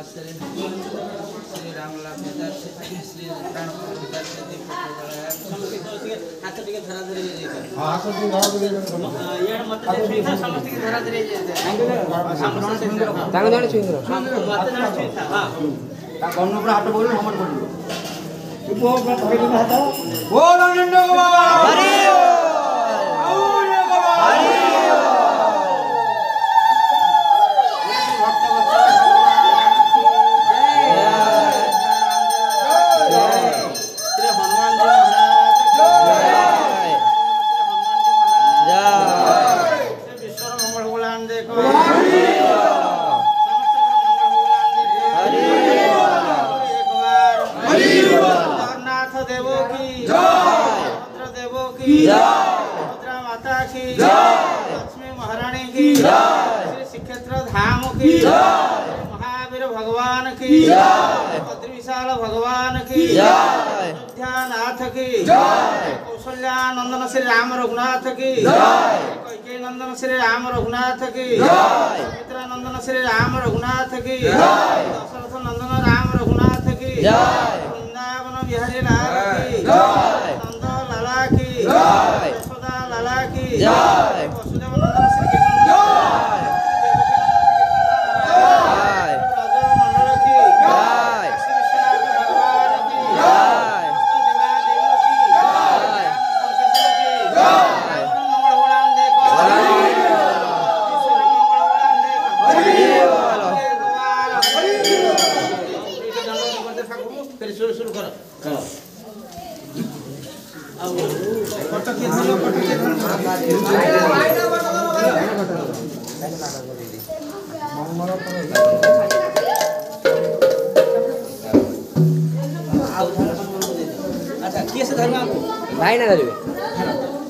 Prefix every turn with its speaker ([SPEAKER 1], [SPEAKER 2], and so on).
[SPEAKER 1] श्री श्री रामला पिता श्री प्राणपति पिता श्री दीपक हाथ टिके धरा धरी हां हाथ टिके धरा धरी ये मत छुईथा समस्त की धरा धरी तांग जाने छुईंद्र मत जाने छुईथा हां ता गन्न पर हाथ बोल हमर बोल वो धरि हाथ बोल आनंद बाबा हरि महावीर भगवान की विशाल भगवान की नाथ की कौशल्यानंदन श्री राम रघुनाथ की कैकेयी नंदन श्री राम रघुनाथ की सुमित्रानंदन श्री राम रघुनाथ की दशरथ नंदन राम रघुनाथ की वृंदावन बिहारी लाल की नंद लाला की यशोदा लाला की वसुदेव नंदन श्री कृष्ण अच्छा किए से धर्म भाई ना धरिबे